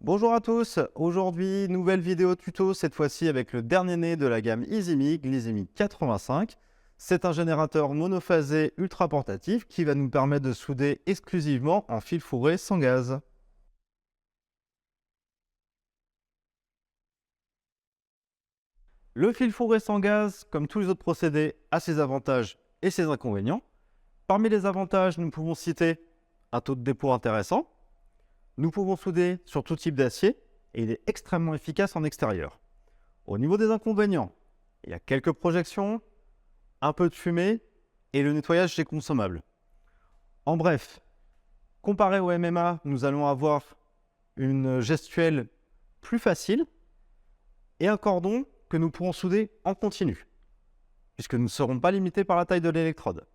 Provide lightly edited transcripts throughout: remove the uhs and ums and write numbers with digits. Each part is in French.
Bonjour à tous, aujourd'hui nouvelle vidéo tuto, cette fois-ci avec le dernier né de la gamme EasyMig, l'EasyMig 85. C'est un générateur monophasé ultra portatif qui va nous permettre de souder exclusivement en fil fourré sans gaz. Le fil fourré sans gaz, comme tous les autres procédés, a ses avantages et ses inconvénients. Parmi les avantages, nous pouvons citer un taux de dépôt intéressant. Nous pouvons souder sur tout type d'acier et il est extrêmement efficace en extérieur. Au niveau des inconvénients, il y a quelques projections, un peu de fumée et le nettoyage est consommable. En bref, comparé au MMA, nous allons avoir une gestuelle plus facile et un cordon que nous pourrons souder en continu, puisque nous ne serons pas limités par la taille de l'électrode.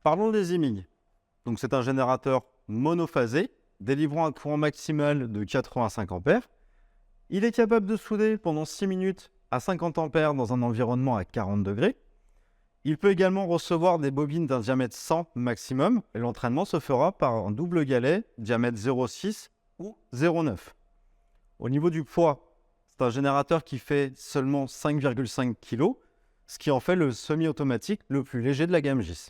Parlons des EasyMig. Donc c'est un générateur monophasé, délivrant un courant maximal de 85 A. Il est capable de souder pendant 6 minutes à 50 A dans un environnement à 40 degrés. Il peut également recevoir des bobines d'un diamètre 100 maximum. Et l'entraînement se fera par un double galet, diamètre 0,6 ou 0,9. Au niveau du poids, c'est un générateur qui fait seulement 5,5 kg, ce qui en fait le semi-automatique le plus léger de la gamme GIS.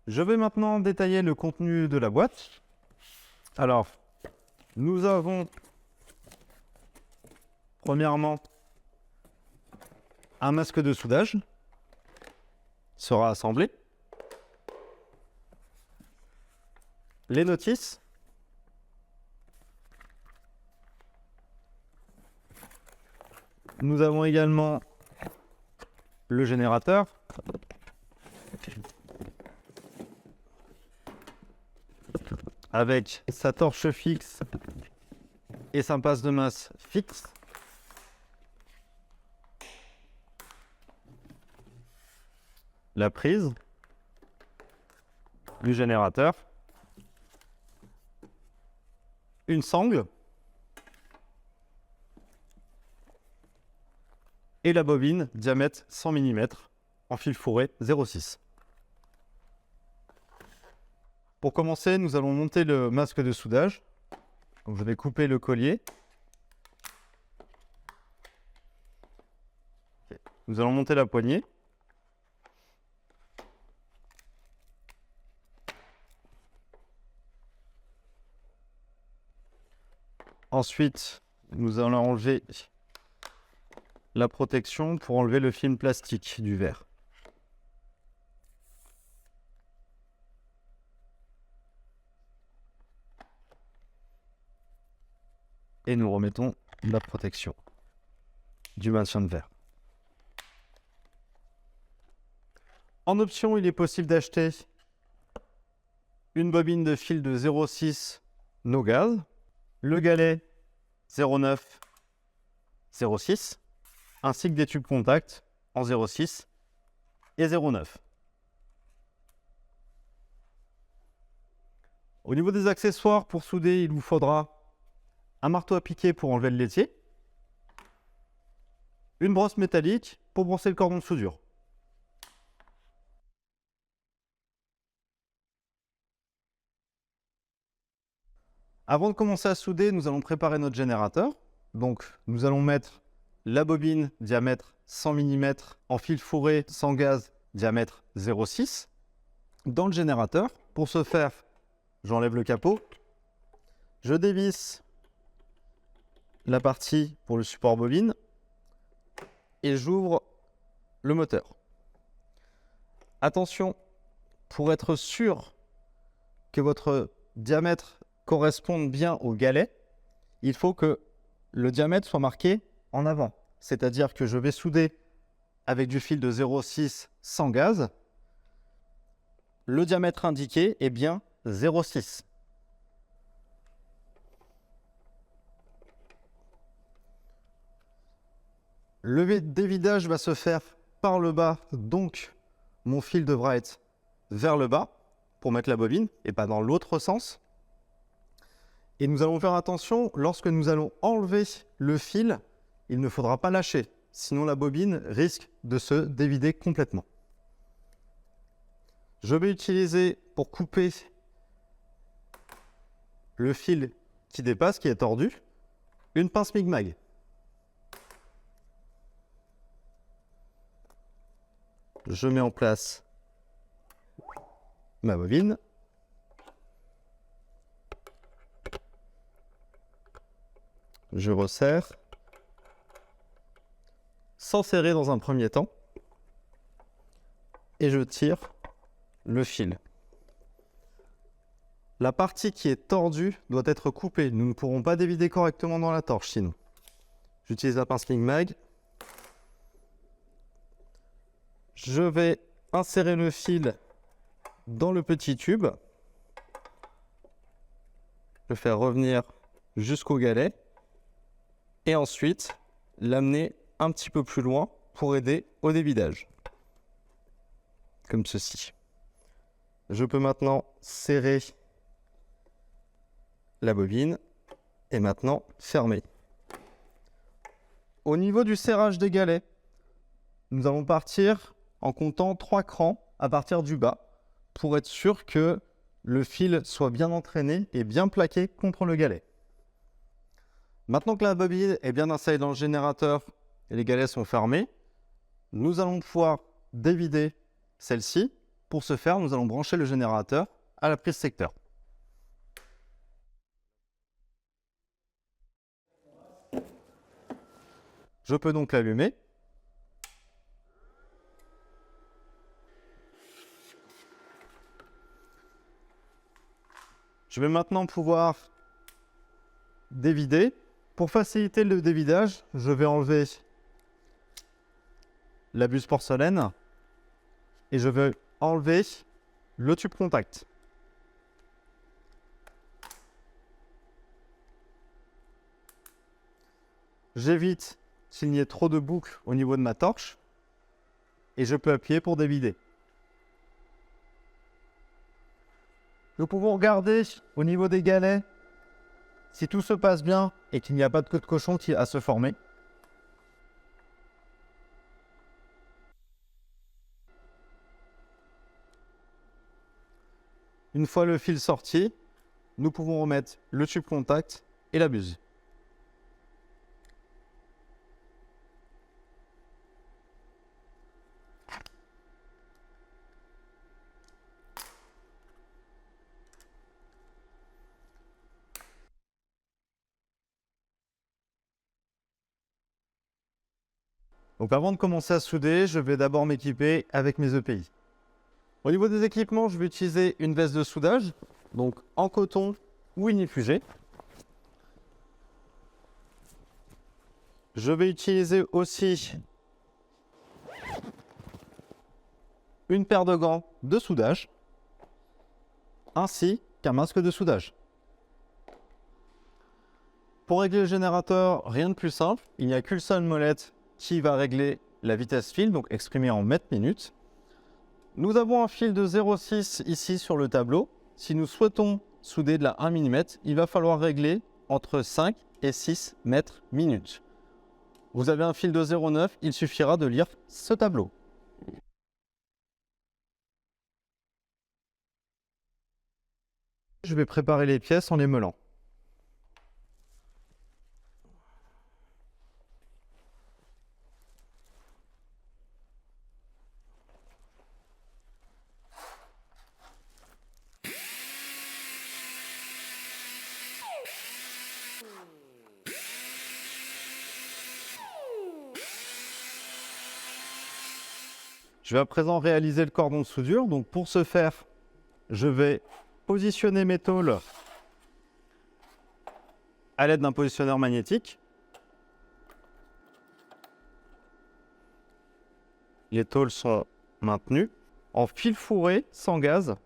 Je vais maintenant détailler le contenu de la boîte. Alors, nous avons premièrement un masque de soudage qui sera assemblé. Les notices. Nous avons également le générateur. Avec sa torche fixe et sa passe de masse fixe. La prise du générateur. Une sangle. Et la bobine diamètre 100 mm en fil fourré 0,6. Pour commencer, nous allons monter le masque de soudage. Donc, je vais couper le collier. Nous allons monter la poignée. Ensuite, nous allons enlever la protection pour enlever le film plastique du verre. Et nous remettons la protection du maintien de verre. En option, il est possible d'acheter une bobine de fil de 0,6 no gaz, le galet 0,9, 0,6, ainsi que des tubes contact en 0,6 et 0,9. Au niveau des accessoires, pour souder, il vous faudra un marteau à piquer pour enlever le laitier, une brosse métallique pour brosser le cordon de soudure. Avant de commencer à souder, nous allons préparer notre générateur. Donc, nous allons mettre la bobine diamètre 100 mm en fil fourré sans gaz diamètre 0,6 dans le générateur. Pour ce faire, j'enlève le capot, je dévisse la partie pour le support bobine et j'ouvre le moteur. Attention, pour être sûr que votre diamètre corresponde bien au galet, il faut que le diamètre soit marqué en avant. C'est-à-dire que je vais souder avec du fil de 0,6 sans gaz. Le diamètre indiqué est bien 0,6. Le dévidage va se faire par le bas, donc mon fil devra être vers le bas pour mettre la bobine et pas dans l'autre sens. Et nous allons faire attention, lorsque nous allons enlever le fil, il ne faudra pas lâcher. sinon la bobine risque de se dévider complètement. Je vais utiliser pour couper le fil qui dépasse, qui est tordu, une pince Mig-Mag. Je mets en place ma bobine. Je resserre, sans serrer dans un premier temps, et je tire le fil. La partie qui est tordue doit être coupée. Nous ne pourrons pas dévider correctement dans la torche sinon. J'utilise la pince Mig-Mag. Je vais insérer le fil dans le petit tube. Je vais faire revenir jusqu'au galet. Et ensuite, l'amener un petit peu plus loin pour aider au dévidage. Comme ceci. Je peux maintenant serrer la bobine et maintenant fermer. Au niveau du serrage des galets, nous allons partir en comptant 3 crans à partir du bas pour être sûr que le fil soit bien entraîné et bien plaqué contre le galet. Maintenant que la bobine est bien installée dans le générateur et les galets sont fermés, nous allons pouvoir dévider celle-ci. Pour ce faire, nous allons brancher le générateur à la prise secteur. Je peux donc l'allumer. Je vais maintenant pouvoir dévider. Pour faciliter le dévidage, je vais enlever la buse porcelaine et je vais enlever le tube contact. J'évite qu'il n'y ait trop de boucles au niveau de ma torche et je peux appuyer pour dévider. Nous pouvons regarder au niveau des galets si tout se passe bien et qu'il n'y a pas de queue de cochon à se former. Une fois le fil sorti, nous pouvons remettre le tube contact et la buse. Donc avant de commencer à souder, je vais d'abord m'équiper avec mes EPI. Au niveau des équipements, je vais utiliser une veste de soudage, donc en coton ou ignifugée. Je vais utiliser aussi une paire de gants de soudage, ainsi qu'un masque de soudage. Pour régler le générateur, rien de plus simple, il n'y a qu'une seule molette qui va régler la vitesse fil, donc exprimée en mètres minutes. Nous avons un fil de 0,6 ici sur le tableau. Si nous souhaitons souder de la 1 mm, il va falloir régler entre 5 et 6 mètres minutes. Vous avez un fil de 0,9, il suffira de lire ce tableau. Je vais préparer les pièces en les meulant. Je vais à présent réaliser le cordon de soudure. Donc pour ce faire, je vais positionner mes tôles à l'aide d'un positionneur magnétique. Les tôles sont maintenues. En fil fourré, sans gaz,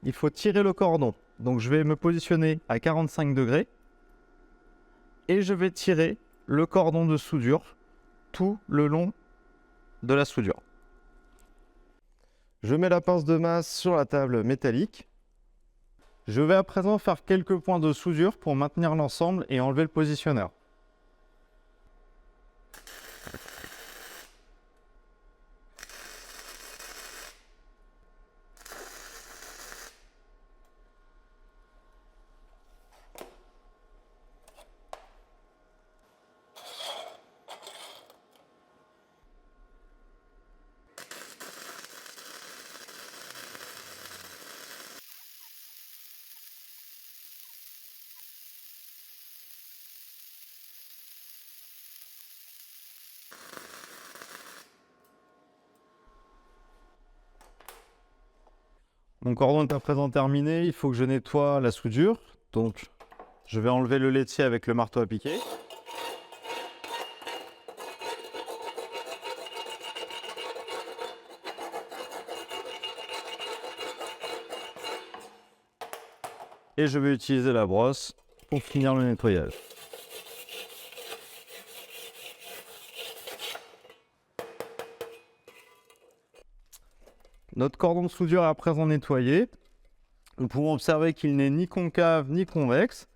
il faut tirer le cordon. Donc je vais me positionner à 45 degrés et je vais tirer le cordon de soudure tout le long de la soudure. Je mets la pince de masse sur la table métallique. Je vais à présent faire quelques points de soudure pour maintenir l'ensemble et enlever le positionneur. Mon cordon est à présent terminé, il faut que je nettoie la soudure. Donc, je vais enlever le laitier avec le marteau à piquer. Et je vais utiliser la brosse pour finir le nettoyage. Notre cordon de soudure est à présent nettoyé. Nous pouvons observer qu'il n'est ni concave ni convexe,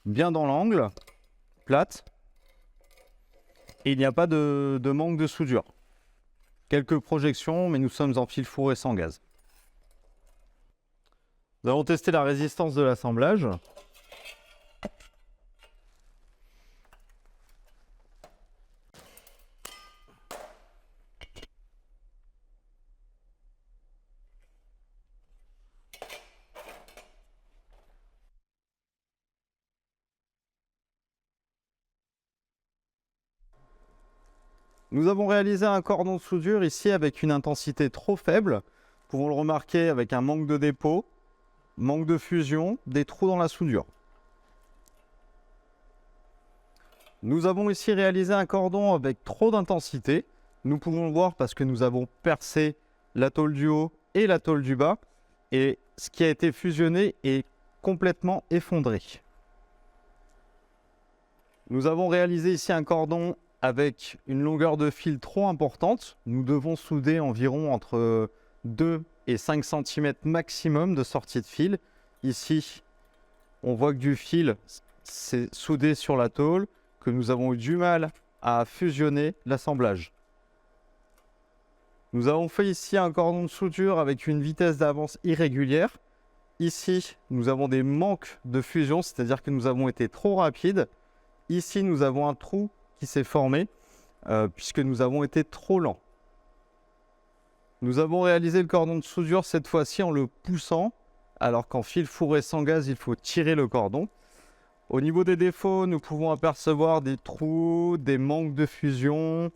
bien dans l'angle, plate. Et il n'y a pas de manque de soudure. Quelques projections, mais nous sommes en fil fourré sans gaz. Nous allons tester la résistance de l'assemblage. Nous avons réalisé un cordon de soudure ici avec une intensité trop faible. Nous pouvons le remarquer avec un manque de dépôt, manque de fusion, des trous dans la soudure. Nous avons ici réalisé un cordon avec trop d'intensité. Nous pouvons le voir parce que nous avons percé la tôle du haut et la tôle du bas. Et ce qui a été fusionné est complètement effondré. Nous avons réalisé ici un cordon avec une longueur de fil trop importante. Nous devons souder environ entre 2 et 5 cm maximum de sortie de fil. Ici, on voit que du fil s'est soudé sur la tôle, que nous avons eu du mal à fusionner l'assemblage. Nous avons fait ici un cordon de soudure avec une vitesse d'avance irrégulière. Ici, nous avons des manques de fusion, c'est-à-dire que nous avons été trop rapides. Ici, nous avons un trou qui s'est formé puisque nous avons été trop lents. Nous avons réalisé le cordon de soudure cette fois-ci en le poussant, alors qu'en fil fourré sans gaz, il faut tirer le cordon. Au niveau des défauts, nous pouvons apercevoir des trous, des manques de fusion.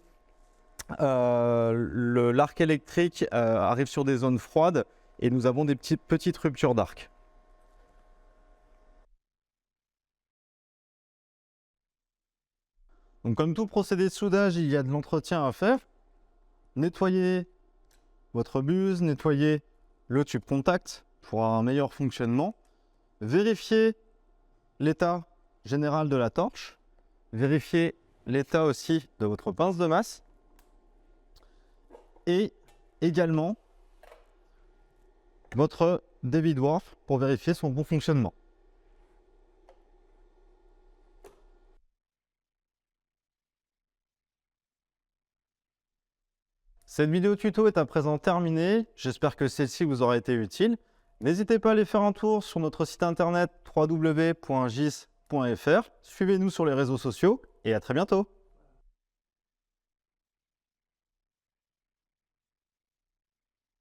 L'arc électrique arrive sur des zones froides et nous avons des petites ruptures d'arc. Donc, comme tout procédé de soudage, il y a de l'entretien à faire. Nettoyez votre buse, nettoyez le tube contact pour un meilleur fonctionnement. Vérifiez l'état général de la torche. Vérifiez l'état aussi de votre pince de masse. Et également votre débit dwarf pour vérifier son bon fonctionnement. Cette vidéo tuto est à présent terminée. J'espère que celle-ci vous aura été utile. N'hésitez pas à aller faire un tour sur notre site internet www.gis.fr. Suivez-nous sur les réseaux sociaux et à très bientôt.